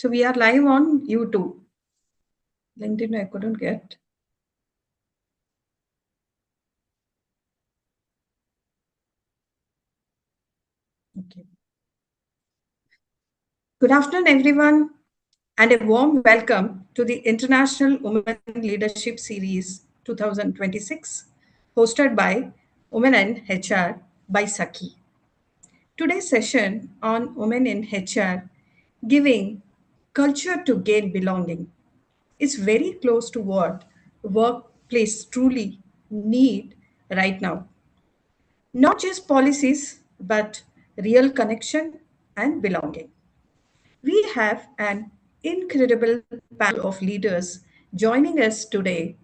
So we are live on YouTube. LinkedIn I couldn't get. Okay. Good afternoon, everyone, and a warm welcome to the International Women Leadership Series 2026, hosted by Women in HR by Sakkhi. Today's session on Women in HR, giving culture to gain belonging, is very close to what workplace truly need right now. Not just policies, but real connection and belonging. We have an incredible panel of leaders joining us today,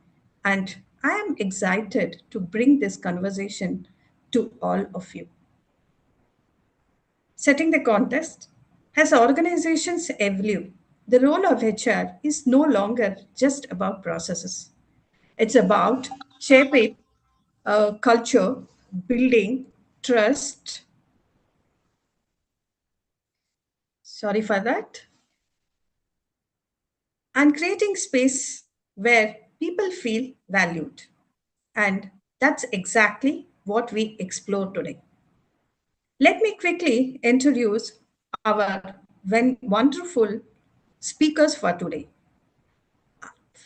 and I am excited to bring this conversation to all of you. Setting the context, as organizations evolve, the role of HR is no longer just about processes. It's about shaping a culture, building trust. Sorry for that. And creating space where people feel valued. And that's exactly what we explore today. Let me quickly introduce our wonderful speakers for today.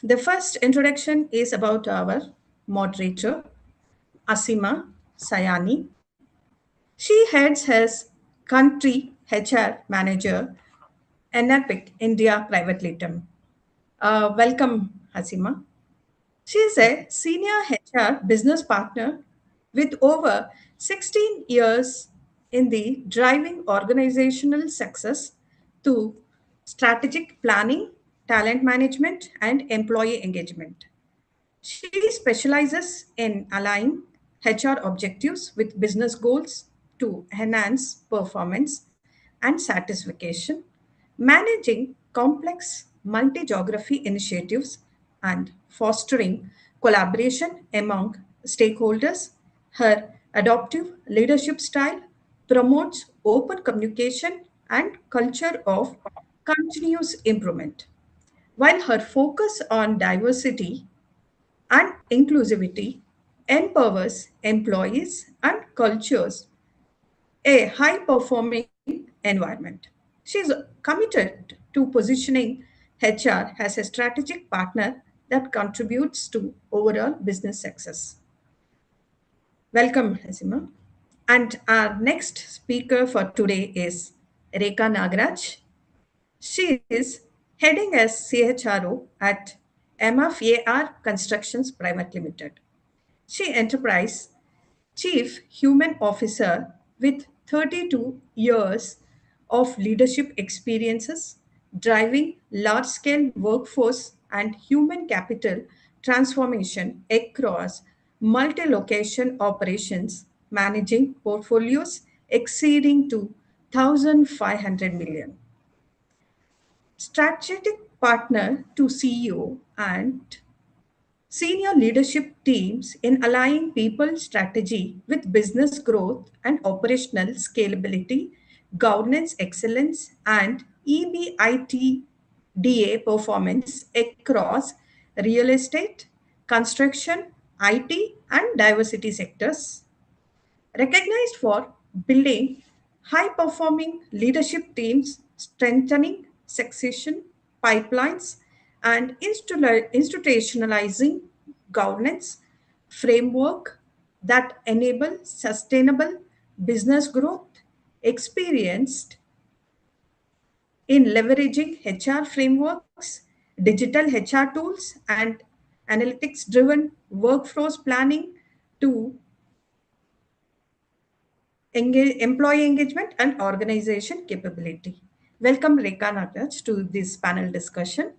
The first introduction is about our moderator, Ashima Sayani. She heads as country HR manager, Enerpac India Private Limited. Welcome, Hasima. She is a senior HR business partner with over 16 years in the driving organizational success to strategic planning, talent management, and employee engagement. She specializes in aligning HR objectives with business goals to enhance performance and satisfaction, managing complex multi geography initiatives, and fostering collaboration among stakeholders. Her adaptive leadership style promotes open communication and culture of continuous improvement, while her focus on diversity and inclusivity empowers employees and cultures a high performing environment. She is committed to positioning HR as a strategic partner that contributes to overall business success. Welcome, Asima. And our next speaker for today is Rekha Nagaraj. She is heading as CHRO at MFAR Constructions Private Limited. She enterprise Chief Human Officer with 32 years of leadership experiences, driving large scale workforce and human capital transformation across multi location operations, managing portfolios exceeding to 1,500 million. Strategic partner to CEO and senior leadership teams in aligning people strategy with business growth and operational scalability, governance excellence, and EBITDA performance across real estate, construction, IT, and diversity sectors. Recognized for building high performing leadership teams, strengthening succession pipelines, and institutionalizing governance framework that enable sustainable business growth, experienced in leveraging HR frameworks, digital HR tools, and analytics driven workforce planning to employee engagement and organization capability. Welcome, Rekha Nagaraj, to this panel discussion.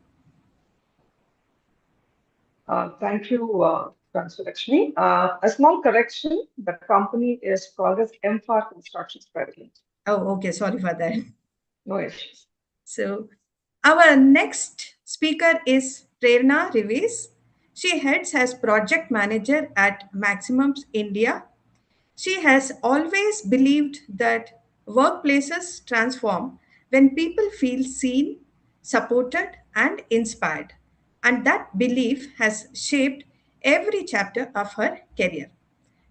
Thank you, Dr. Lakshmi. A small correction, the company is called as MFAR Constructions Private Limited. Oh, okay. Sorry for that. No issues. So, our next speaker is Prerna Reeves. She heads as project manager at Maximus India. She has always believed that workplaces transform when people feel seen, supported, and inspired. And that belief has shaped every chapter of her career.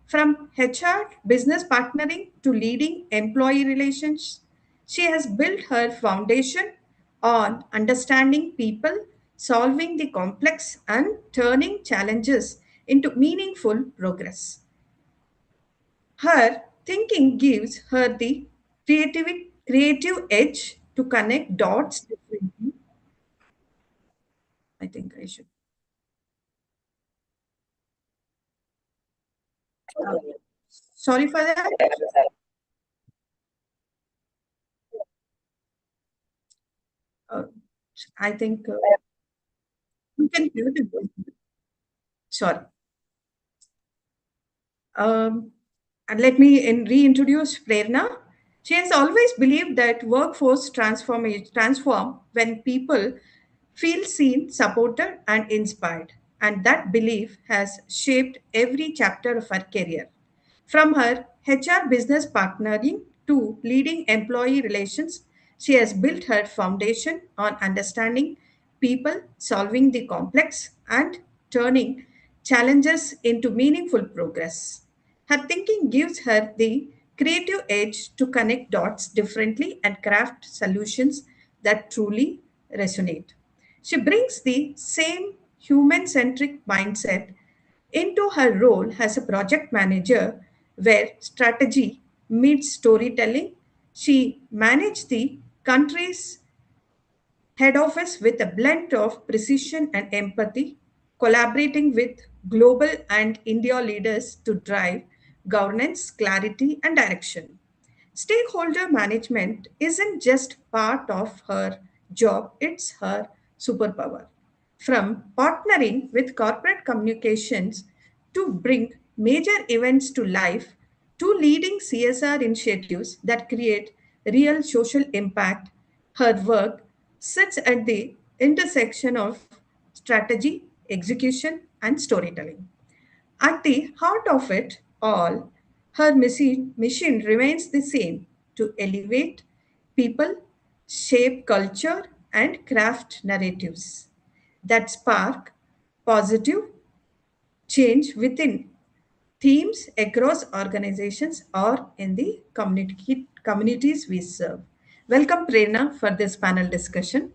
From HR, business partnering to leading employee relations, she has built her foundation on understanding people, solving the complex, and turning challenges into meaningful progress. Her thinking gives her the creative edge to connect dots differently. I think I should. uh, Sorry for that. Uh, I think you can hear the voice. Sorry. Um, and let me reintroduce Prerna. She has always believed that workforce transform when people feel seen, supported, and inspired. And that belief has shaped every chapter of her career. From her HR business partnering to leading employee relations, she has built her foundation on understanding people, solving the complex, and turning challenges into meaningful progress. Her thinking gives her the creative edge to connect dots differently and craft solutions that truly resonate. She brings the same human centric mindset into her role as a project manager, where strategy meets storytelling. She managed the country's head office with a blend of precision and empathy, collaborating with global and India leaders to drive governance, clarity, and direction. Stakeholder management isn't just part of her job, it's her superpower. From partnering with corporate communications to bring major events to life, to leading CSR initiatives that create real social impact, her work sits at the intersection of strategy, execution, and storytelling. At the heart of it all, her mission remains the same: to elevate people, shape culture, and craft narratives that spark positive change within teams across organizations or in the communities we serve. Welcome, Prerna, for this panel discussion.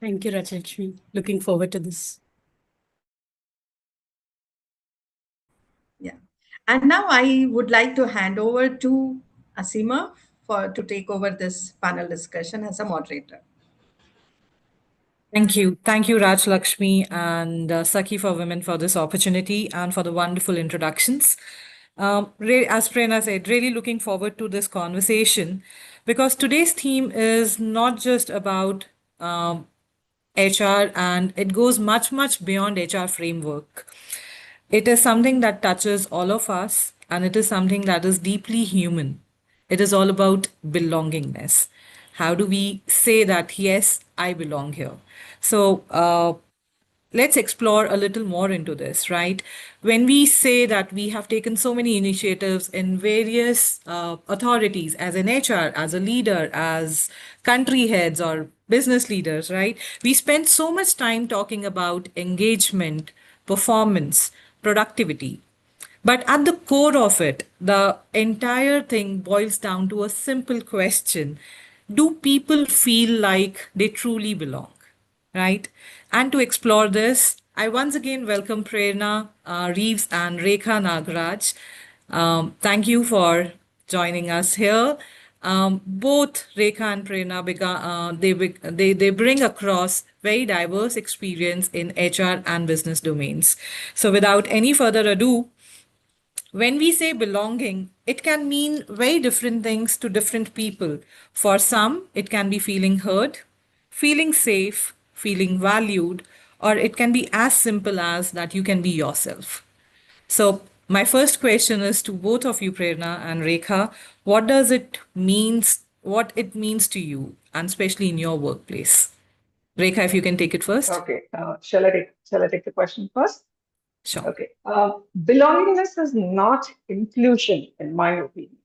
Thank you, Rajlakshmi. Looking forward to this. Yeah. And now I would like to hand over to Ashima to take over this panel discussion as a moderator. Thank you. Thank you, Raj Lakshmi and Sakkhi for Women for this opportunity and for the wonderful introductions. As Prerna said, really looking forward to this conversation because today's theme is not just about HR and it goes much, much beyond HR framework. It is something that touches all of us and it is something that is deeply human. It is all about belongingness. How do we say that, yes, I belong here? So, let's explore a little more into this, right? When we say that we have taken so many initiatives in various authorities, as an HR, as a leader, as country heads or business leaders, right? We spend so much time talking about engagement, performance, productivity. But at the core of it, the entire thing boils down to a simple question: do people feel like they truly belong? Right? And to explore this, I once again welcome Prerna, Reeves, and Rekha Nagaraj. Thank you for joining us here. Both Rekha and Prerna they bring across very diverse experience in HR and business domains. So, without any further ado, when we say belonging, it can mean very different things to different people. For some, it can be feeling heard, feeling safe, feeling valued, or it can be as simple as that you can be yourself. So, my first question is to both of you, Prerna and Rekha, what does it means, what it means to you, and especially in your workplace? Rekha, if you can take it first. Okay, shall I take the question first? Sure. Okay, belongingness is not inclusion, in my opinion.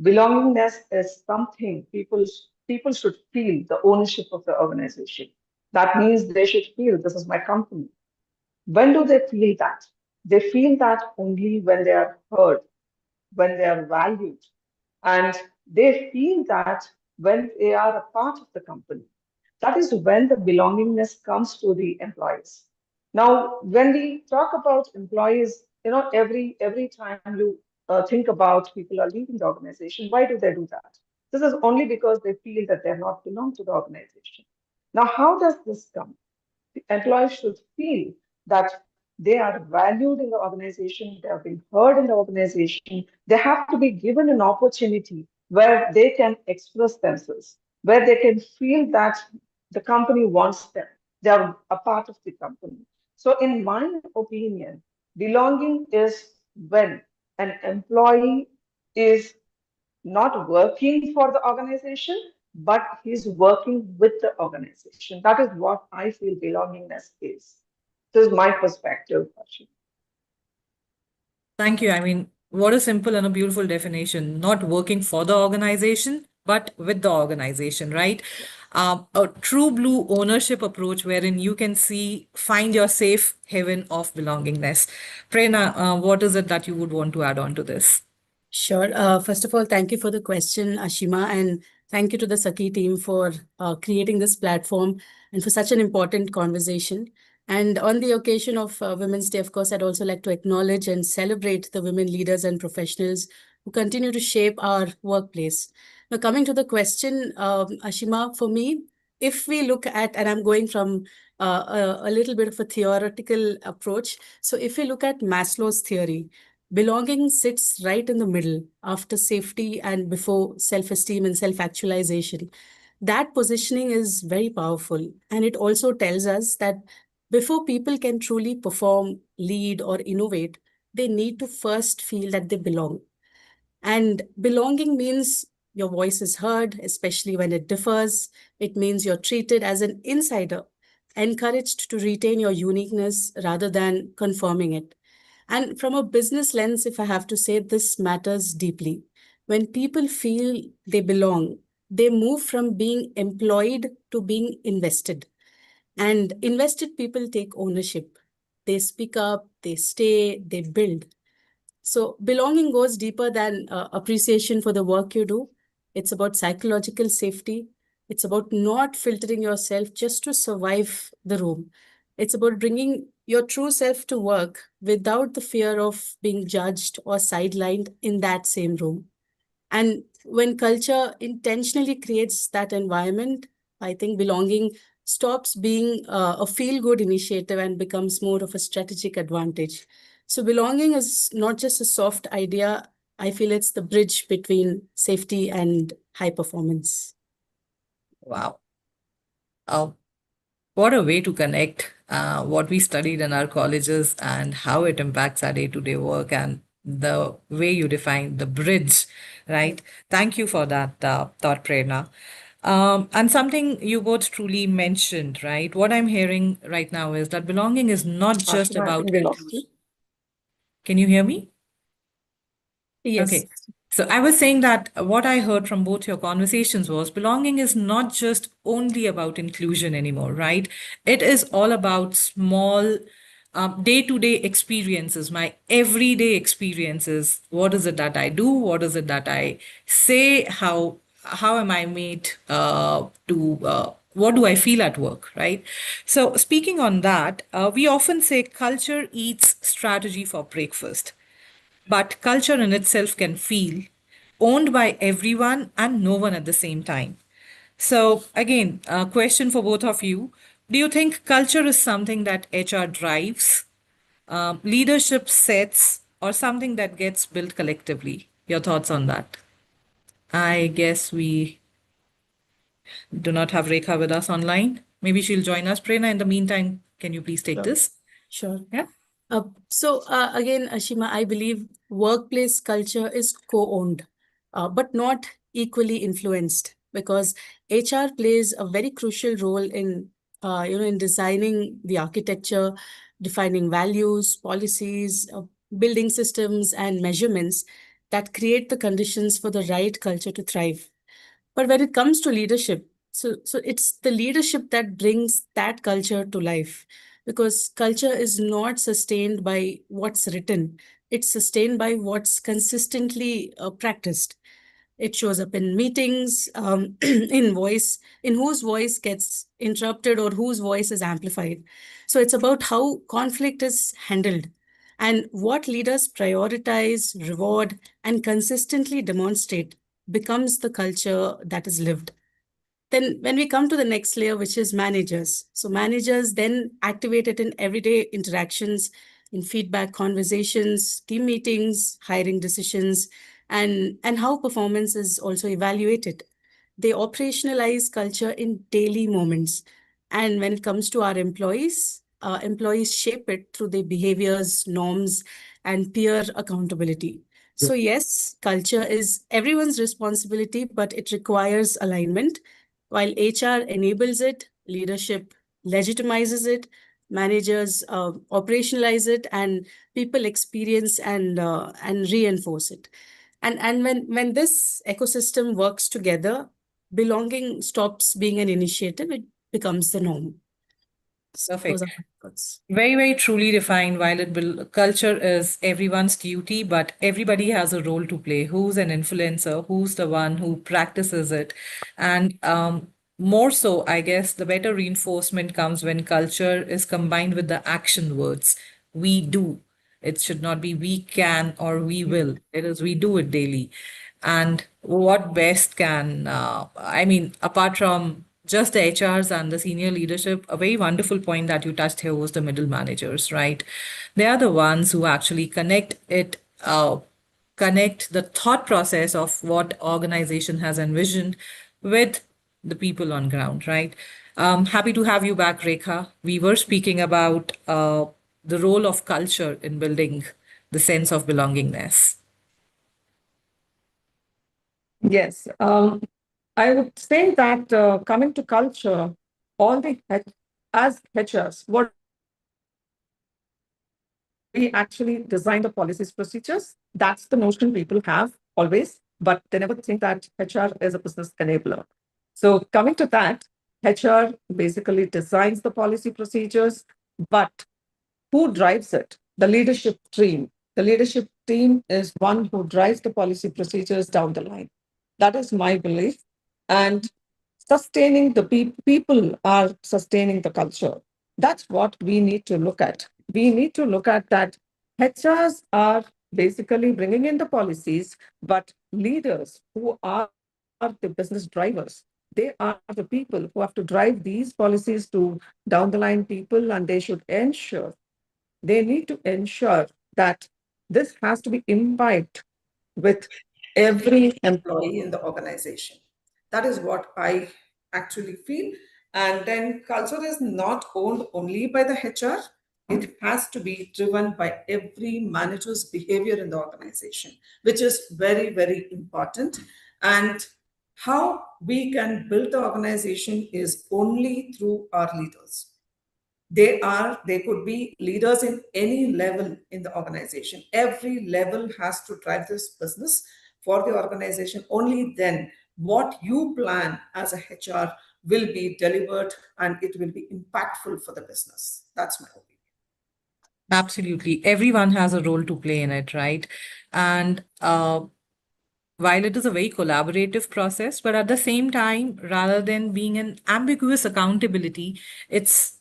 Belongingness is something people people should feel the ownership of the organization. That means they should feel this is my company. When do they feel that? They feel that only when they are heard, when they are valued, and they feel that when they are a part of the company. That is when the belongingness comes to the employees. Now, when we talk about employees, every time you think about people are leaving the organization, why do they do that? This is only because they feel that they're not belong to the organization. Now, how does this come? The employees should feel that they are valued in the organization, they are being heard in the organization, they have to be given an opportunity where they can express themselves, where they can feel that the company wants them, they are a part of the company. So, in my opinion, belonging is when an employee is not working for the organization, but he's working with the organization. That is what I feel belongingness is. This is my perspective, Ashima. Thank you. I mean, what a simple and a beautiful definition. Not working for the organization, but with the organization, right? A true blue ownership approach wherein you can find your safe haven of belongingness. Prerna, what is it that you would want to add on to this? Sure. First of all, thank you for the question, Ashima, and thank you to the Sakkhi team for creating this platform and for such an important conversation. And on the occasion of Women's Day, of course, I'd also like to acknowledge and celebrate the women leaders and professionals who continue to shape our workplace. Now, coming to the question, Ashima, for me, if we look at, and I'm going from a little bit of a theoretical approach. So if we look at Maslow's theory, belonging sits right in the middle after safety and before self esteem and self actualization. That positioning is very powerful. And it also tells us that before people can truly perform, lead, or innovate, they need to first feel that they belong. And belonging means your voice is heard, especially when it differs. It means you're treated as an insider, encouraged to retain your uniqueness rather than confirming it. And from a business lens, if I have to say, this matters deeply. When people feel they belong, they move from being employed to being invested. And invested people take ownership. They speak up, they stay, they build. So, belonging goes deeper than appreciation for the work you do. It's about psychological safety. It's about not filtering yourself just to survive the room. It's about bringing your true self to work without the fear of being judged or sidelined in that same room. And when culture intentionally creates that environment, I think belonging stops being a feel good initiative and becomes more of a strategic advantage. So, belonging is not just a soft idea. I feel it's the bridge between safety and high performance. Wow. Oh, what a way to connect what we studied in our colleges and how it impacts our day-to-day work and the way you define the bridge, right? Thank you for that thought, Prerna. And something you both truly mentioned, right? What I'm hearing right now is that belonging is not just Ashima, I about think we lost you. inclusion. Can you hear me? Yes. Okay. So I was saying that what I heard from both your conversations was belonging is not just only about inclusion anymore, right? It is all about small day-to-day experiences, my everyday experiences. What is it that I do? What is it that I say? How am I made to what do I feel at work, right? So speaking on that, we often say culture eats strategy for breakfast. But culture in itself can feel owned by everyone and no one at the same time. So, again, a question for both of you. Do you think culture is something that HR drives, leadership sets, or something that gets built collectively? Your thoughts on that? I guess we do not have Rekha with us online. Maybe she'll join us. Prerna, in the meantime, can you please take Sure. this? Sure. Yeah. Again, Ashima, I believe workplace culture is co-owned, but not equally influenced because HR plays a very crucial role in, in designing the architecture, defining values, policies, building systems, and measurements that create the conditions for the right culture to thrive. But when it comes to leadership, so it's the leadership that brings that culture to life, because culture is not sustained by what's written. It's sustained by what's consistently practiced. It shows up in meetings, in whose voice gets interrupted or whose voice is amplified. So it's about how conflict is handled and what leaders prioritize, reward, and consistently demonstrate becomes the culture that is lived. Then, when we come to the next layer, which is managers, so managers then activate it in everyday interactions, in feedback conversations, team meetings, hiring decisions, and how performance is also evaluated. They operationalize culture in daily moments. And when it comes to our employees shape it through their behaviors, norms, and peer accountability. So, yes, culture is everyone's responsibility, but it requires alignment. While HR enables it, leadership legitimizes it, managers operationalize it, and people experience and reinforce it. And when this ecosystem works together, belonging stops being an initiative; it becomes the norm. Those Perfect. are my thoughts. Very, very truly defined. While culture is everyone's duty, but everybody has a role to play. Who's an influencer? Who's the one who practices it? And more so, I guess, the better reinforcement comes when culture is combined with the action words. We do. It should not be we can or we will. It is we do it daily. And what best can, I mean, apart from just the HRs and the senior leadership, a very wonderful point that you touched here was the middle managers, right? They are the ones who actually connect the thought process of what organization has envisioned with the people on ground, right? Happy to have you back, Rekha. We were speaking about the role of culture in building the sense of belongingness. Yes. I would say that coming to culture, all the as HRs, what we actually design the policies, procedures. That's the notion people have always, but they never think that HR is a business enabler. So coming to that, HR basically designs the policy procedures, but who drives it? The leadership team. The leadership team is one who drives the policy procedures down the line. That is my belief. And sustaining the people are sustaining the culture. That's what we need to look at. We need to look at that HRs are basically bringing in the policies, but leaders who are the business drivers, they are the people who have to drive these policies to down the line people, and they should ensure, they need to ensure that this has to be imbibed with every employee in the organization. That is what I actually feel. And then culture is not owned only by the HR. It has to be driven by every manager's behavior in the organization, which is very, very important. And how we can build the organization is only through our leaders. They could be leaders in any level in the organization. Every level has to drive this business for the organization. Only then what you plan as a HR will be delivered and it will be impactful for the business. That's my opinion. Absolutely. Everyone has a role to play in it, right? And while it is a very collaborative process, but at the same time, rather than being an ambiguous accountability, it's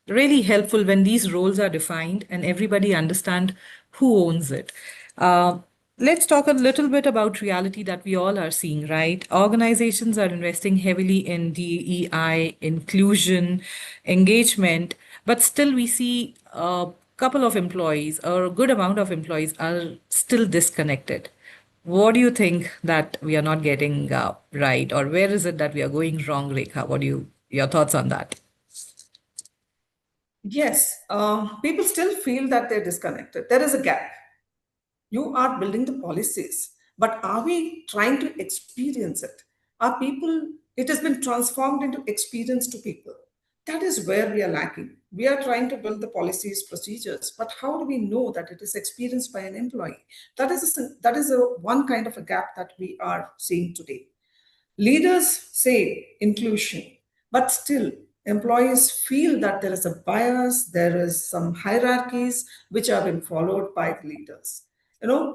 really helpful when these roles are defined and everybody understand who owns it. Uh, let's talk a little bit about reality that we all are seeing, right? Organizations are investing heavily in DEI, inclusion, engagement, but still we see a couple of employees or a good amount of employees are still disconnected. What do you think that we are not getting right, or where is it that we are going wrong, Rekha? Your thoughts on that? Yes, people still feel that they're disconnected. There is a gap. You are building the policies, but are we trying to experience it? Are people, it has been transformed into experience to people. That is where we are lacking. We are trying to build the policies, procedures, but how do we know that it is experienced by an employee? That is a one kind of a gap that we are seeing today. Leaders say inclusion, but still employees feel that there is a bias, there is some hierarchies which are being followed by the leaders.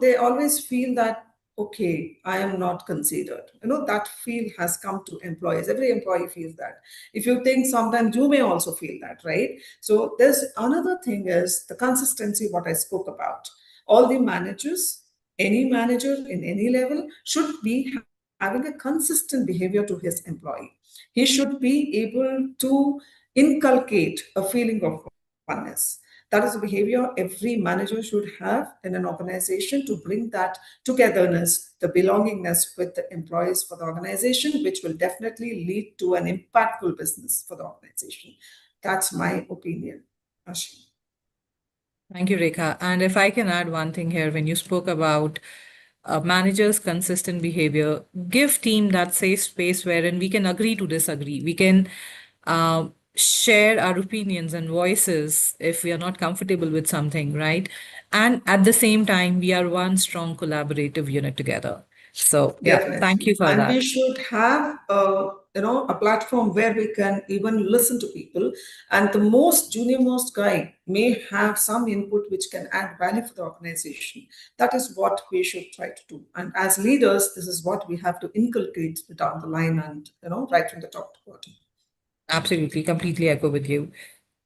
They always feel that, okay, I am not considered. That feel has come to employees. Every employee feels that. If you think, sometimes you may also feel that, right? So there's another thing is the consistency, what I spoke about. All the managers, any manager in any level should be having a consistent behavior to his employee. He should be able to inculcate a feeling of oneness. That is a behavior every manager should have in an organization, to bring that togetherness, the belongingness with the employees for the organization, which will definitely lead to an impactful business for the organization. That's my opinion, Ashima. Thank you, Rekha. And if I can add one thing here, when you spoke about managers' consistent behavior, give team that safe space wherein we can agree to disagree. We can uh, share our opinions and voices if we are not comfortable with something, right? And at the same time, we are one strong collaborative unit together. So, yeah, thank you Definitely. for And that. we should have a platform where we can even listen to people. And the most junior most guy may have some input which can add value for the organization. That is what we should try to do. And as leaders, this is what we have to inculcate down the line, and right from the top to bottom. Absolutely, completely echo with you.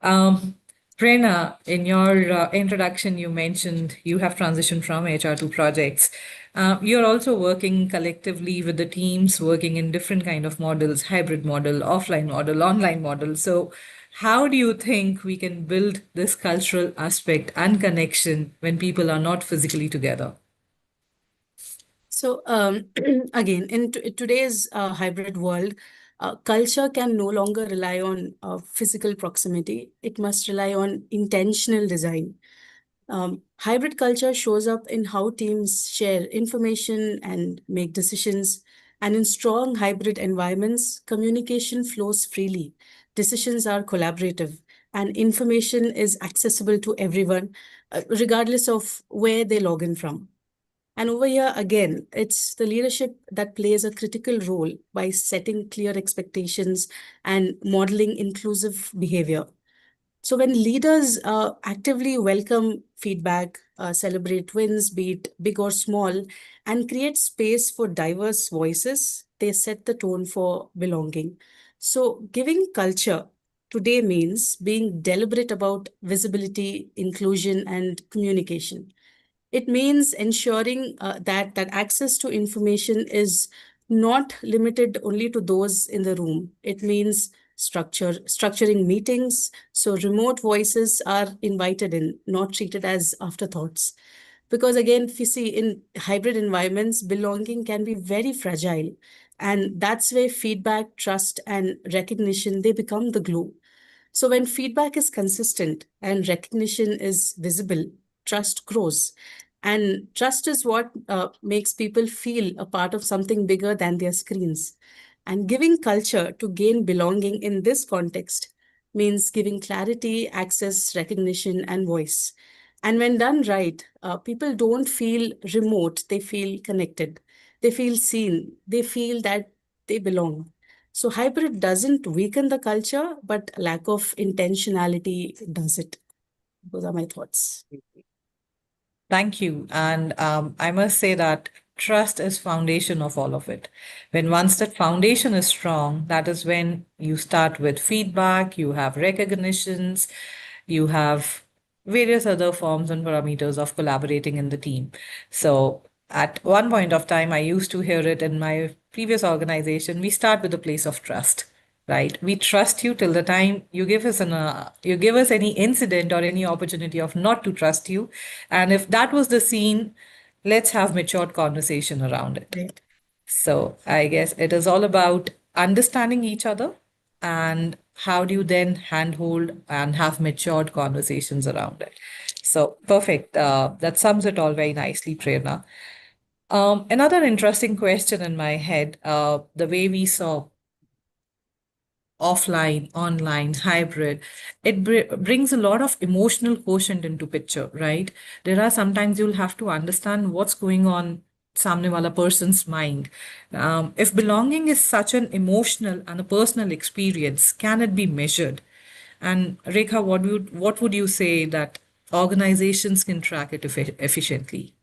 Um, Prerna, in your introduction, you mentioned you have transitioned from HR to projects. You're also working collectively with the teams, working in different kind of models, hybrid model, offline model, online model. So, how do you think we can build this cultural aspect and connection when people are not physically together? So, again, in today's hybrid world, culture can no longer rely on physical proximity. It must rely on intentional design. Hybrid culture shows up in how teams share information and make decisions. And in strong hybrid environments, communication flows freely, decisions are collaborative, and information is accessible to everyone, regardless of where they log in from. And over here, again, it's the leadership that plays a critical role by setting clear expectations and modeling inclusive behavior. So, when leaders actively welcome feedback, celebrate wins, be it big or small, and create space for diverse voices, they set the tone for belonging. So, giving culture today means being deliberate about visibility, inclusion, and communication. It means ensuring that access to information is not limited only to those in the room. It means structuring meetings so remote voices are invited in, not treated as afterthoughts. Because again, if you see in hybrid environments, belonging can be very fragile, and that's where feedback, trust, and recognition they become the glue. So when feedback is consistent and recognition is visible, trust grows. And trust is what makes people feel a part of something bigger than their screens. And giving culture to gain belonging in this context means giving clarity, access, recognition, and voice. And when done right, people don't feel remote, they feel connected, they feel seen, they feel that they belong. So hybrid doesn't weaken the culture, but lack of intentionality does it. Those are my thoughts. Thank you. And I must say that trust is foundation of all of it. When once that foundation is strong, that is when you start with feedback, you have recognitions, you have various other forms and parameters of collaborating in the team. So at one point of time, I used to hear it in my previous organization, we start with a place of trust, right? We trust you till the time you give us any incident or any opportunity of not to trust you. And if that was the scene, let's have matured conversation around it. Right. So I guess it is all about understanding each other, and how do you then handhold and have matured conversations around it. So perfect. That sums it all very nicely, Prerna. Another interesting question in my head, the way we saw offline, online, hybrid, it brings a lot of emotional quotient into picture, right? There are sometimes you'll have to understand what's going on samne wala person's mind. If belonging is such an emotional and a personal experience, can it be measured? And Rekha, what would you say that organizations can track it efficiently?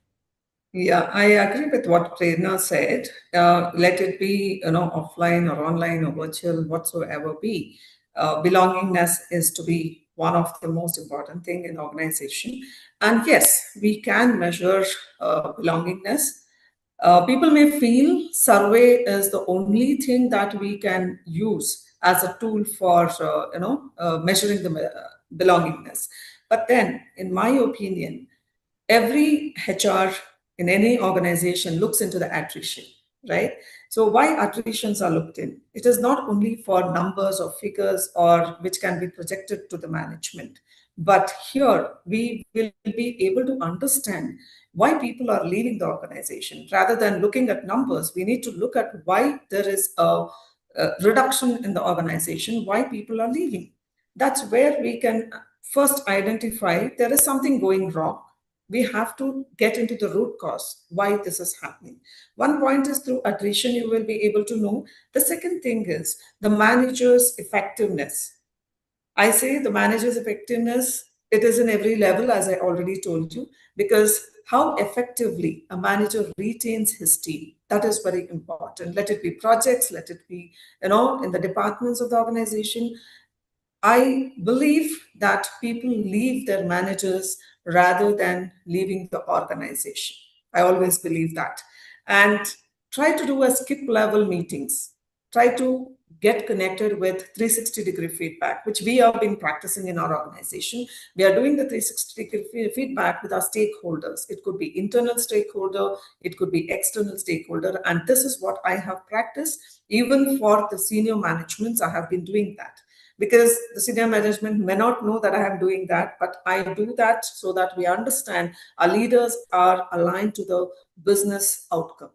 Yeah, I agree with what Prerna said. Let it be, offline or online or virtual, whatsoever be. Belongingness is to be one of the most important thing in organization. And yes, we can measure belongingness. People may feel survey is the only thing that we can use as a tool for, measuring the belongingness. But then, in my opinion, every HR in any organization looks into the attrition, right? So why attritions are looked in? It is not only for numbers or figures or which can be projected to the management, but here we will be able to understand why people are leaving the organization. Rather than looking at numbers, we need to look at why there is a reduction in the organization, why people are leaving. That's where we can first identify there is something going wrong. We have to get into the root cause why this is happening. One point is through attrition you will be able to know. The second thing is the manager's effectiveness. I say the manager's effectiveness, it is in every level, as I already told you, because how effectively a manager retains his team, that is very important. Let it be projects, let it be, in the departments of the organization. I believe that people leave their managers rather than leaving the organization. I always believe that. And try to do a skip level meetings. Try to get connected with 360-degree feedback, which we have been practicing in our organization. We are doing the 360-degree feedback with our stakeholders. It could be internal stakeholder, it could be external stakeholder. And this is what I have practiced. Even for the senior managements, I have been doing that because the senior management may not know that I am doing that, but I do that so that we understand our leaders are aligned to the business outcome.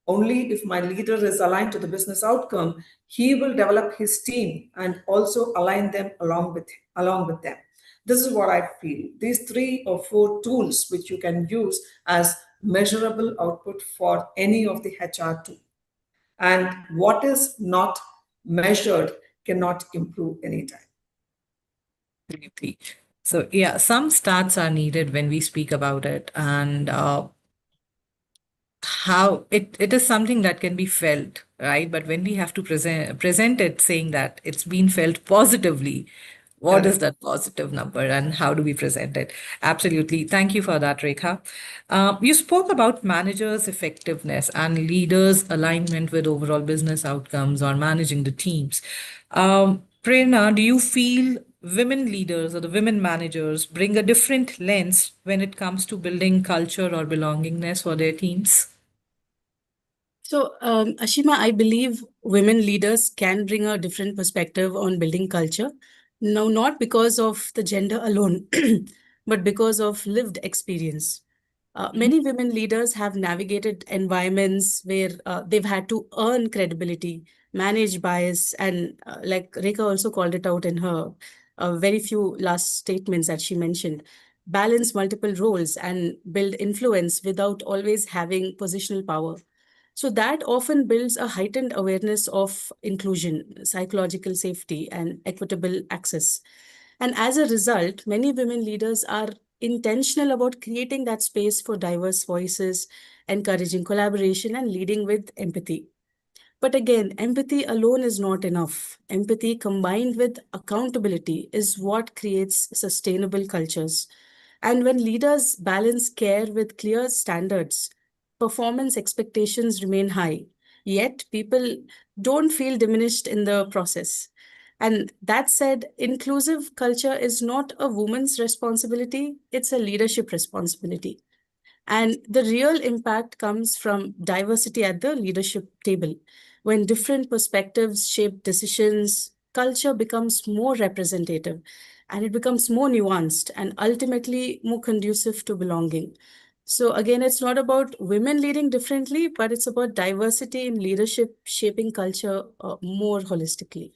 Only if my leader is aligned to the business outcome, he will develop his team and also align them along with them. This is what I feel. These 3 or 4 tools which you can use as measurable output for any of the HR tool. And what is not measured cannot improve anytime. Absolutely. So, yeah, some stats are needed when we speak about it, and how it is something that can be felt, right? But when we have to present it saying that it's been felt positively, what is Correct. that positive number and how do we present it? Absolutely. Thank you for that, Rekha. You spoke about managers' effectiveness and leaders' alignment with overall business outcomes or managing the teams. Prerna, do you feel women leaders or the women managers bring a different lens when it comes to building culture or belongingness for their teams? So, Ashima, I believe women leaders can bring a different perspective on building culture. No, not because of the gender alone, but because of lived experience. Many women leaders have navigated environments where they've had to earn credibility, manage bias, and like Rekha also called it out in her very few last statements that she mentioned, balance multiple roles and build influence without always having positional power. So that often builds a heightened awareness of inclusion, psychological safety, and equitable access. And as a result, many women leaders are intentional about creating that space for diverse voices, encouraging collaboration, and leading with empathy. But again, empathy alone is not enough. Empathy combined with accountability is what creates sustainable cultures. And when leaders balance care with clear standards, performance expectations remain high, yet people don't feel diminished in the process. And that said, inclusive culture is not a woman's responsibility, it's a leadership responsibility. And the real impact comes from diversity at the leadership table. When different perspectives shape decisions, culture becomes more representative and it becomes more nuanced and ultimately more conducive to belonging. So, again, it's not about women leading differently, but it's about diversity in leadership shaping culture more holistically.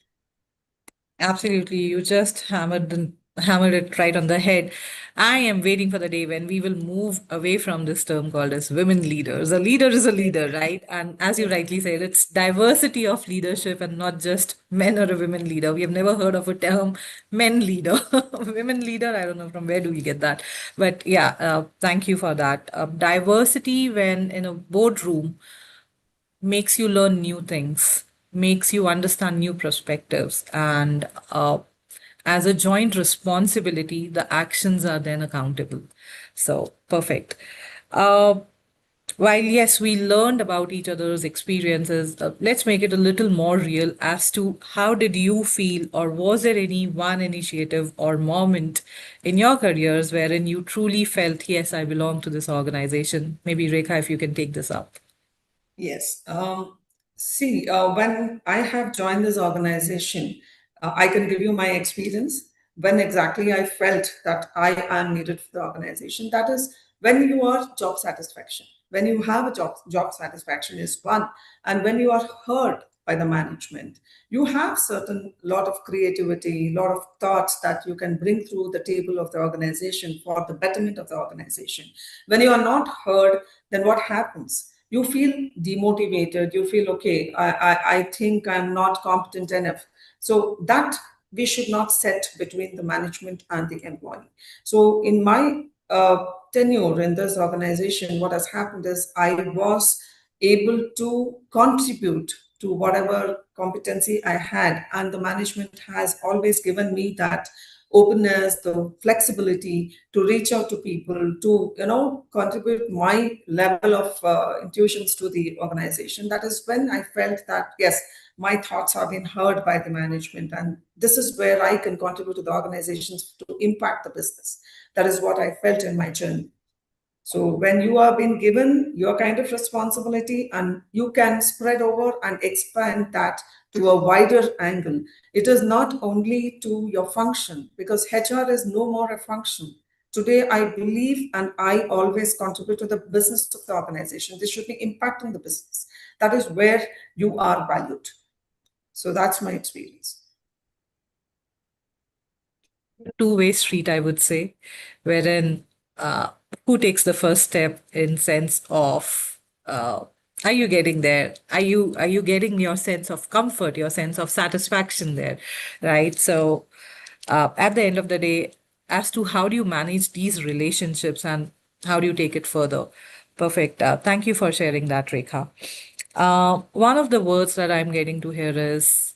Absolutely. You just hammered hammered it right on the head. I am waiting for the day when we will move away from this term called as women leaders. A leader is a leader, right? And as you rightly said, it's diversity of leadership and not just men or a women leader. We have never heard of a term men leader. Women leader, I don't know from where do we get that. But yeah, thank you for that. Diversity when in a boardroom makes you learn new things, makes you understand new perspectives, and as a joint responsibility, the actions are then accountable. So, perfect. Uh, while yes, we learned about each other's experiences, let's make it a little more real as to how did you feel, or was there any one initiative or moment in your careers wherein you truly felt, yes, I belong to this organization? Maybe Rekha, if you can take this up. Yes. See, when I have joined this organization, I can give you my experience when exactly I felt that I am needed for the organization. That is when you are job satisfaction. When you have a job satisfaction is one, and when you are heard by the management, you have certain lot of creativity, lot of thoughts that you can bring through the table of the organization for the betterment of the organization. When you are not heard, then what happens? You feel demotivated. You feel, okay, I think I'm not competent enough. So that we should not set between the management and the employee. So in my tenure in this organization, what has happened is I was able to contribute to whatever competency I had, and the management has always given me that openness, the flexibility to reach out to people, to contribute my level of intuitions to the organization. That is when I felt that yes, my thoughts have been heard by the management, and this is where I can contribute to the organizations to impact the business. That is what I felt in my journey. So when you are being given your kind of responsibility and you can spread over and expand that to a wider angle, it is not only to your function, because HR is no more a function. Today, I believe and I always contribute to the business of the organization. This should be impacting the business. That is where you are valued. So that's my experience. Two-way street, I would say, wherein uh, who takes the first step in sense of are you getting there? Are you getting your sense of comfort, your sense of satisfaction there, right? So at the end of the day, as to how do you manage these relationships and how do you take it further? Perfect. Thank you for sharing that, Rekha. One of the words that I'm getting to here is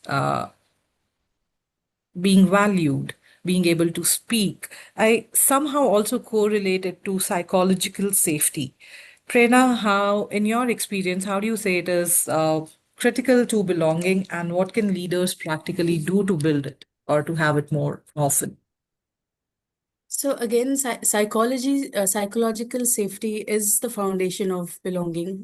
being valued, being able to speak. I somehow also correlate it to psychological safety. Prerna, how, in your experience, how do you say it is critical to belonging, and what can leaders practically do to build it or to have it more often? So again, psychological safety is the foundation of belonging.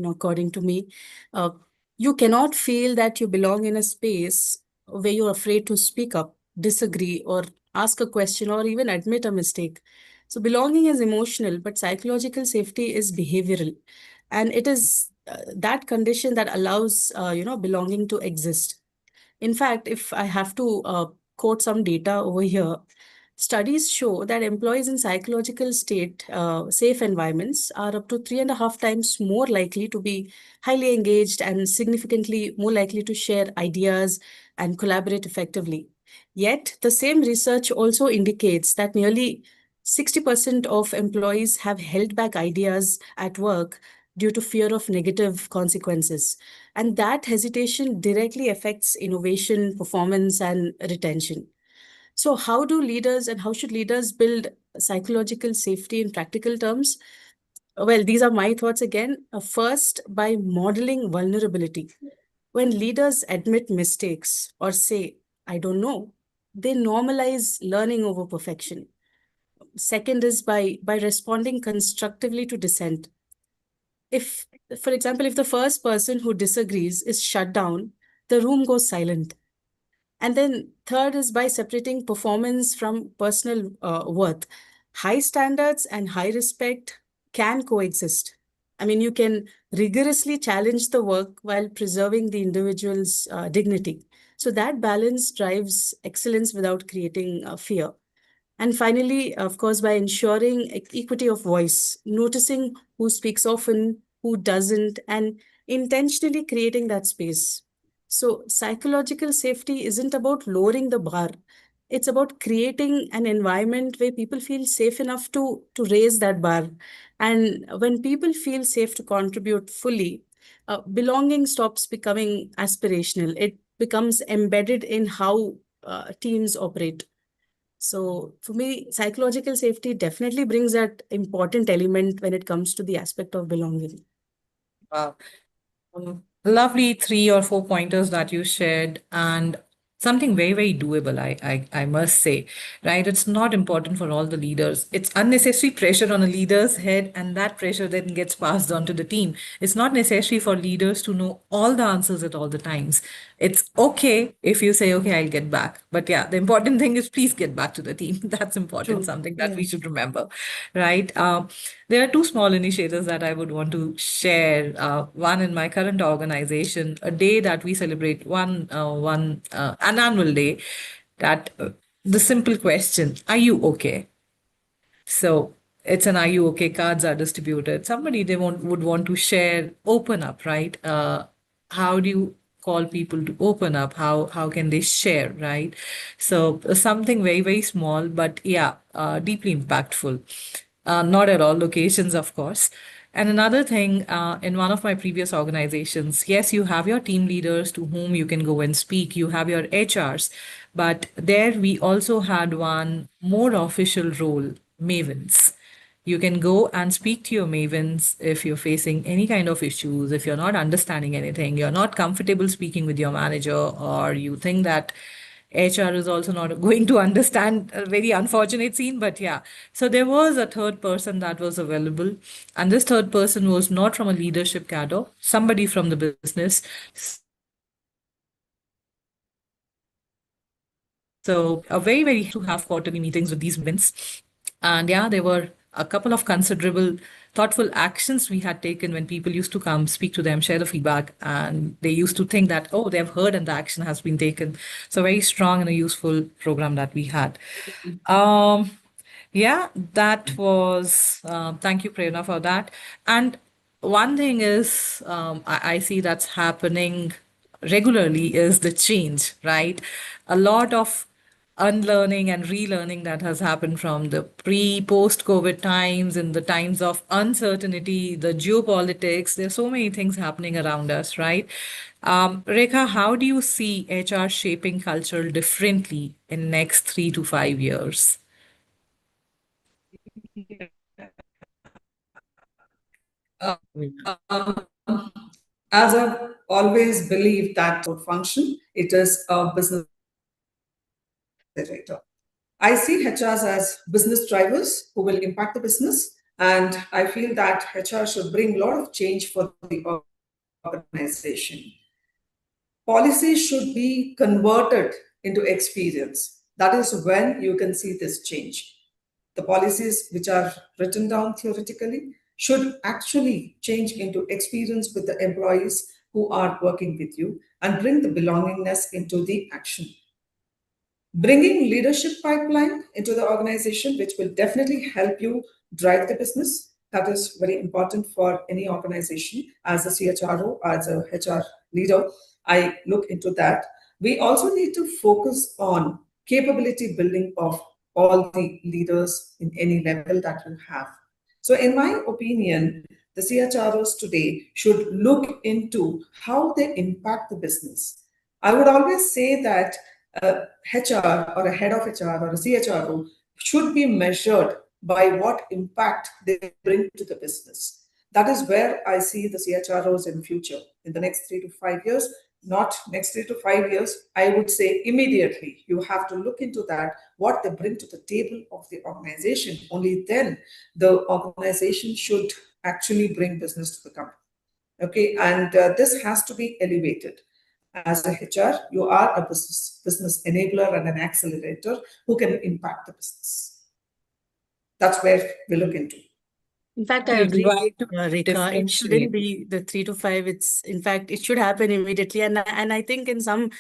According to me, uh, you cannot feel that you belong in a space where you're afraid to speak up, disagree, or ask a question, or even admit a mistake. So belonging is emotional, but psychological safety is behavioral, and it is that condition that allows belonging to exist. In fact, if I have to quote some data over here, studies show that employees in psychological state safe environments are up to 3.5 times more likely to be highly engaged and significantly more likely to share ideas and collaborate effectively. Yet, the same research also indicates that nearly 60% of employees have held back ideas at work due to fear of negative consequences. And that hesitation directly affects innovation, performance, and retention. So, how do leaders and how should leaders build psychological safety in practical terms? Well, these are my thoughts again. First, by modeling vulnerability. When leaders admit mistakes or say, I don't know, they normalize learning over perfection. Second is by responding constructively to dissent. If, for example, if the first person who disagrees is shut down, the room goes silent. And then third is by separating performance from personal worth. High standards and high respect can coexist. I mean, you can rigorously challenge the work while preserving the individual's dignity. So that balance drives excellence without creating fear. And finally, of course, by ensuring equity of voice, noticing who speaks often, who doesn't, and intentionally creating that space. So, psychological safety isn't about lowering the bar. It's about creating an environment where people feel safe enough to raise that bar. And when people feel safe to contribute fully, belonging stops becoming aspirational. It becomes embedded in how teams operate. So for me, psychological safety definitely brings that important element when it comes to the aspect of belonging. Wow. Lovely 3 or 4 pointers that you shared, and something very, very doable, I must say, right? It's not important for all the leaders. It's unnecessary pressure on a leader's head, and that pressure then gets passed on to the team. It's not necessary for leaders to know all the answers at all the times. It's okay if you say, okay, I'll get back. But yeah, the important thing is please get back to the team. That's important, True. something that Yeah. we should remember, right? There are two small initiatives that I would want to share. One in my current organization, a day that we celebrate an annual day, that the simple question, are you okay? So it's an "Are you okay?" cards are distributed. Somebody would want to share, open up, right? How do you call people to open up? How can they share, right? So something very, very small, but yeah, deeply impactful. Not at all locations, of course. And another thing, in one of my previous organizations, yes, you have your team leaders to whom you can go and speak, you have your HRs, but there we also had one more official role, mavens. You can go and speak to your mavens if you're facing any kind of issues, if you're not understanding anything, you're not comfortable speaking with your manager, or you think that HR is also not going to understand a very unfortunate scene, but yeah. So there was a third person that was available, and this third person was not from a leadership cadre, somebody from the business. So a very, very helpful person. And yeah, they were we used to have quarterly meetings with these mavens. And yeah, there were a couple of considerable thoughtful actions we had taken when people used to come, speak to them, share the feedback, and they used to think that, oh, they've heard and the action has been taken. So very strong and a useful program that we had. Um, yeah, that was, thank you, Prerna, for that. And one thing is, I see that's happening regularly is the change, right? A lot of unlearning and relearning that has happened from the post COVID times, in the times of uncertainty, the geopolitics. There's so many things happening around us, right? Rekha, how do you see HR shaping culture differently in next 3 to 5 years? As I've always believed that function, it is a business accelerator. I see HRs as business drivers who will impact the business, and I feel that HR should bring a lot of change for the organization. Policies should be converted into experience. That is when you can see this change. The policies which are written down theoretically should actually change into experience with the employees who are working with you and bring the belongingness into the action. Bringing leadership pipeline into the organization, which will definitely help you drive the business. That is very important for any organization. As a CHRO, as a HR leader, I look into that. We also need to focus on capability building of all the leaders in any level that you have. So in my opinion, the CHROs today should look into how they impact the business. I would always say that HR or a head of HR or a CHRO should be measured by what impact they bring to the business. That is where I see the CHROs in future, in the next 3 to 5 years, not next 3 to 5 years. I would say immediately you have to look into that, what they bring to the table of the organization. Only then the organization should actually bring business to the company. Okay, and this has to be elevated. As a HR, you are a business enabler and an accelerator who can impact the business. That's where we look into. In fact, I You agree try to with Rekha. It shouldn't differentiate. be the 3 to 5. It's in fact it should happen immediately, and I think in some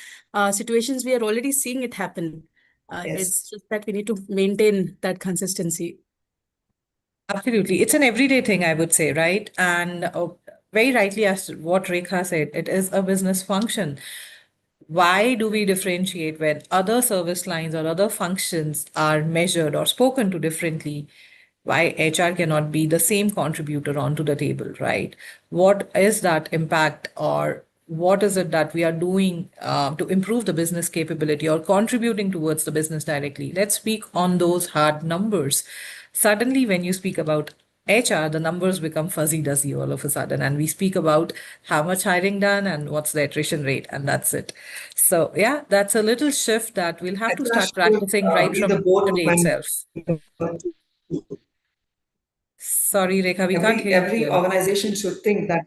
situations we are already seeing it happen. It's Yes. just that we need to maintain that consistency. Absolutely. It's an everyday thing, I would say, right? And very rightly, as what Rekha said, it is a business function. Why do we differentiate when other service lines or other functions are measured or spoken to differently? Why HR cannot be the same contributor onto the table, right? What is that impact, or what is it that we are doing to improve the business capability or contributing towards the business directly? Let's speak on those hard numbers. Suddenly, when you speak about HR, the numbers become fuzzy duzzy all of a sudden, and we speak about how much hiring done and what's the attrition rate, and that's it. So, yeah, that's a little shift that we'll have to HR start should practicing right be the from board today itself. member. Sorry, Rekha, we can't hear you Every clearly. organization should think that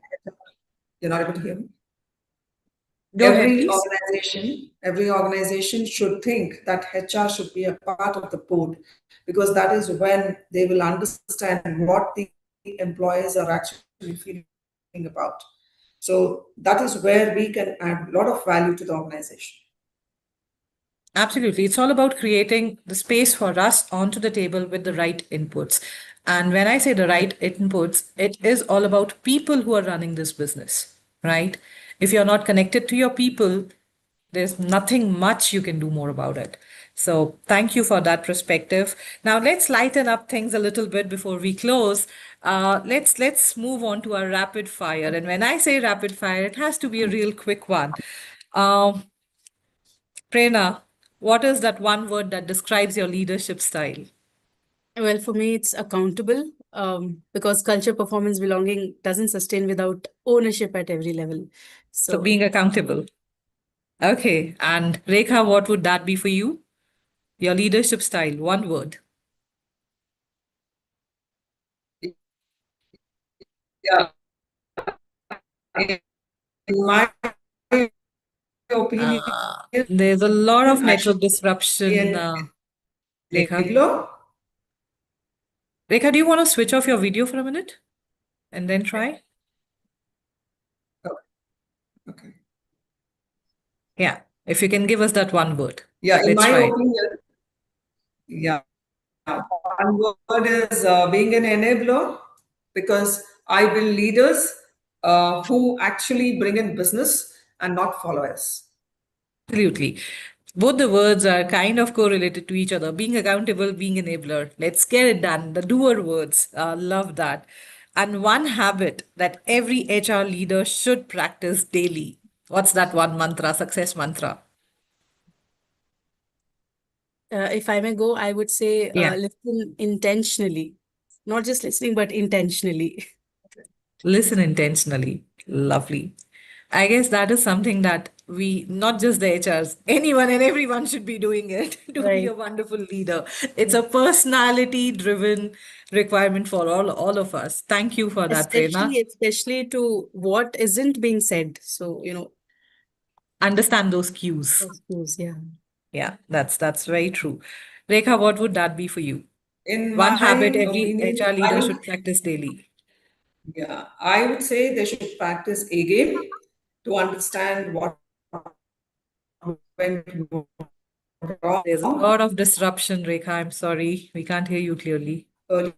you're not able to hear me. Go ahead, please. Every organization should think that HR should be a part of the board, because that is when they will understand what the employees are actually feeling about. So that is where we can add a lot of value to the organization. Absolutely. It's all about creating the space for us onto the table with the right inputs. And when I say the right inputs, it is all about people who are running this business, right? If you're not connected to your people, there's nothing much you can do more about it. So thank you for that perspective. Now let's lighten up things a little bit before we close. Let's move on to our rapid fire. And when I say rapid fire, it has to be a real quick one. Um, Prerna, what is that one word that describes your leadership style? Well, for me, it's accountable, because culture, performance, belonging doesn't sustain without ownership at every level. So So being accountable. Okay. And Rekha, what would that be for you? Your leadership style, one word. Yeah, in my opinion, There's a lot of I network should be disruption, an Rekha. enabler. Rekha, do you want to switch off your video for a minute and then try? Okay. Yeah. If you can give us that one word. Yeah, in Let's my try it. opinion, yeah, one word is being an enabler, because I build leaders who actually bring in business and not followers. Absolutely. Both the words are kind of correlated to each other. Being accountable, being enabler. Let's get it done. The doer words. Love that. And one habit that every HR leader should practice daily. What's that one mantra, success mantra? if I may go, I would say Yeah. listen intentionally, not just listening, but intentionally. Listen intentionally. Lovely. I guess that is something that we, not just the HRs, anyone and everyone should be doing it to be Right. a wonderful leader. It's a personality driven requirement for all of us. Thank you for that, Prerna. Especially to what isn't being said. So, Understand those cues. excuse, yeah. Yeah, that's very true. Rekha, what would that be for you? In One my habit every opinion, HR leader should practice daily. yeah, I would say they should practice A game to understand what went There's a wrong lot of disruption, Rekha. I'm sorry. We can't hear you clearly. earlier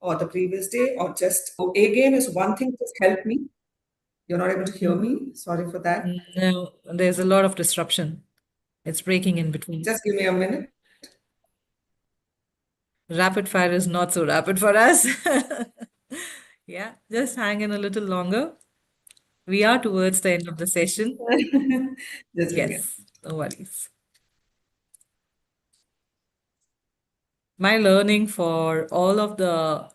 or the previous day, or just A game is one thing. Just help me. You're not able to hear me. Sorry for that. No, there's a lot of disruption. It's breaking in between. Just give me a minute. Rapid fire is not so rapid for us. Yeah, just hang in a little longer. We are towards the end of the session. Just a second. Yes, no worries. My learning for all of the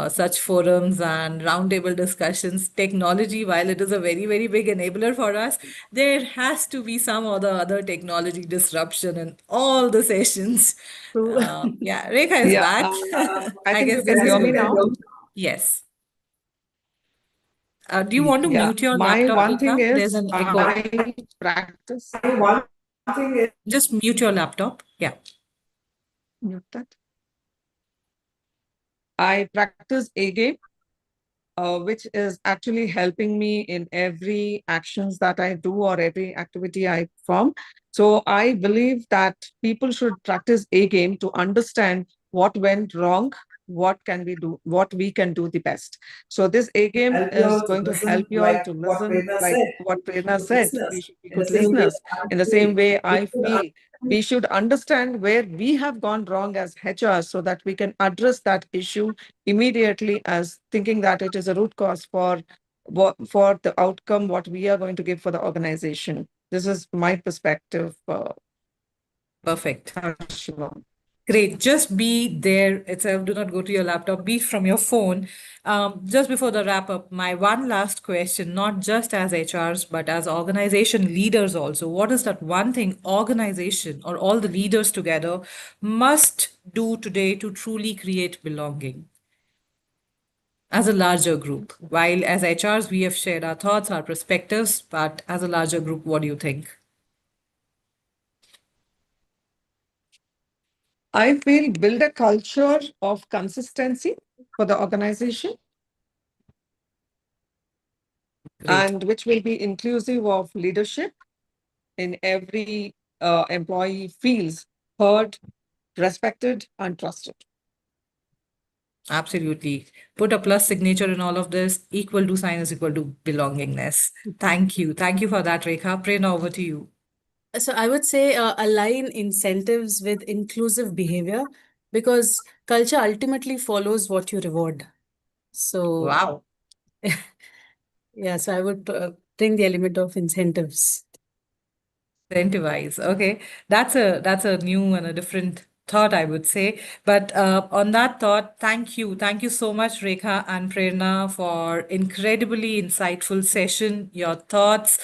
such forums and roundtable discussions, technology, while it is a very, very big enabler for us, there has to be some other technology disruption in all the sessions. True. Yeah, Rekha is Yeah, back. I I think you guess can this is hear me good. now. Yes. Do you want to Yeah, mute your my laptop, one thing Rekha? There's is an echo. I practice. One thing is Just mute your laptop. Yeah. Mute that. I practice A game which is actually helping me in every actions that I do or every activity I perform. So I believe that people should practice A game to understand what went wrong, what can we do, what we can do the best. So this A game Help you is all to going to help listen you all like to what listen, Prerna like said. what Prerna Good said. We listeners. should be In the good same way, listeners. I In the same feel way, we I should feel we should understand where we have gone wrong as HR so that we can address that issue immediately as thinking that it is a root cause for for the outcome what we are going to give for the organization. This is my perspective. Perfect. Ashima. Great. Just be there itself. Do not go to your laptop. Be from your phone. Just before the wrap up, my one last question, not just as HRs, but as organization leaders also. What is that one thing organization or all the leaders together must do today to truly create belonging as a larger group? While as HRs, we have shared our thoughts, our perspectives, but as a larger group, what do you think? I feel build a culture of consistency for the organization Great. and which will be inclusive of leadership in every employee feels heard, respected, and trusted. Absolutely. Put a plus signature in all of this. Equal to sign is equal to belongingness. Thank you. Thank you for that, Rekha. Prerna, over to you. So I would say align incentives with inclusive behavior because culture ultimately follows what you reward. So Wow. yeah, so I would bring the element of incentives. Incentivize. Okay, that's a new and a different thought, I would say. But on that thought, thank you so much, Rekha and Prerna, for incredibly insightful session. Your thoughts,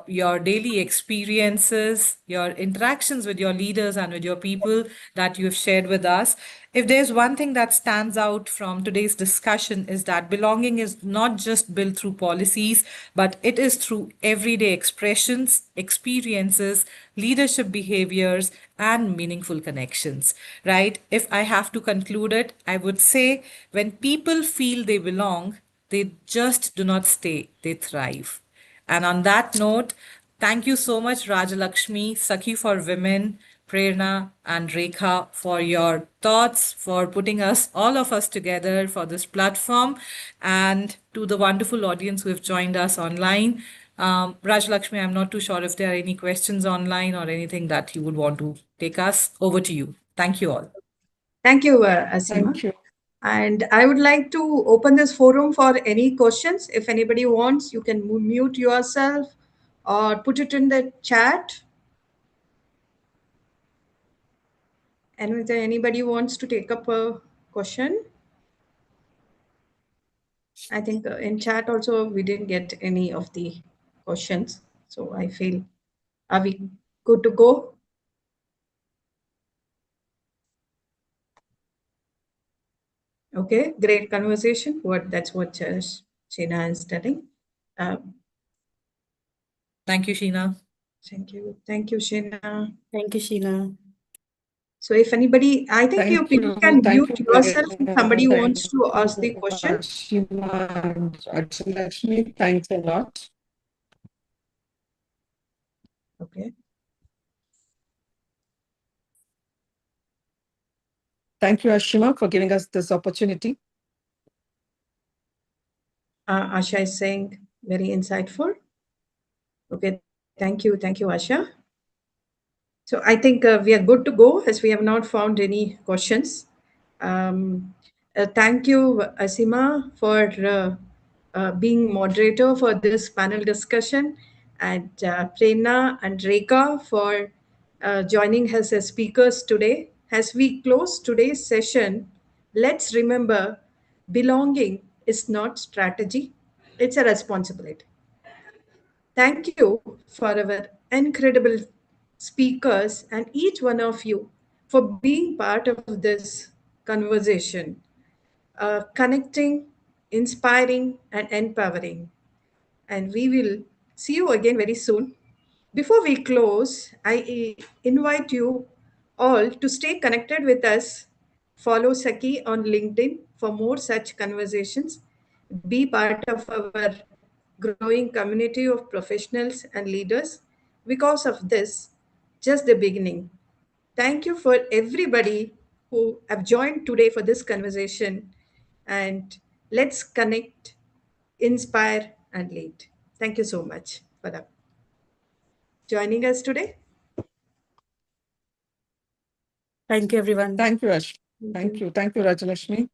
your daily experiences, your interactions with your leaders and with your people that you have shared with us. If there's one thing that stands out from today's discussion is that belonging is not just built through policies, but it is through everyday expressions, experiences, leadership behaviors, and meaningful connections, right? If I have to conclude it, I would say when people feel they belong, they just do not stay, they thrive. And on that note, thank you so much, Rajalakshmi, Sakkhi for Women, Prerna, and Rekha for your thoughts, for putting us, all of us together for this platform, and to the wonderful audience who have joined us online. Rajalakshmi, I'm not too sure if there are any questions online or anything that you would want to take us. Over to you. Thank you all. Thank you, Ashima. Thank you. And I would like to open this forum for any questions. If anybody wants, you can mute yourself or put it in the chat. And if anybody wants to take up a question, I think in chat also we didn't get any of the questions. So I feel, are we good to go? Okay, great conversation. That's what Sheena is telling. Thank you, Sheena. Thank you, Sheena. Thank you, Sheena. So if anybody, I think you Thank people you. can Thank mute you, yourself if somebody Prerna. wants Thank to ask the you, question. Ashima and Rajalakshmi. Thanks a lot. Okay. Thank you, Ashima, for giving us this opportunity. Asha is saying very insightful. Okay, thank you, Asha. So I think we are good to go as we have not found any questions. Thank you, Asima, for being moderator for this panel discussion, and Prerna and Rekha for joining us as speakers today. As we close today's session, let's remember belonging is not strategy, it's a responsibility. Thank you for our incredible speakers and each one of you for being part of this conversation, connecting, inspiring, and empowering. And we will see you again very soon. Before we close, I invite you all to stay connected with us. Follow Sakkhi on LinkedIn for more such conversations. be part of our growing community of professionals and leaders. Because of this, just the beginning. Thank you for everybody who have joined today for this conversation. And let's connect, inspire, and lead. Thank you so much for joining us today. Thank you, everyone. Thank you, Ash. Thank you. Thank you, Rajalakshmi.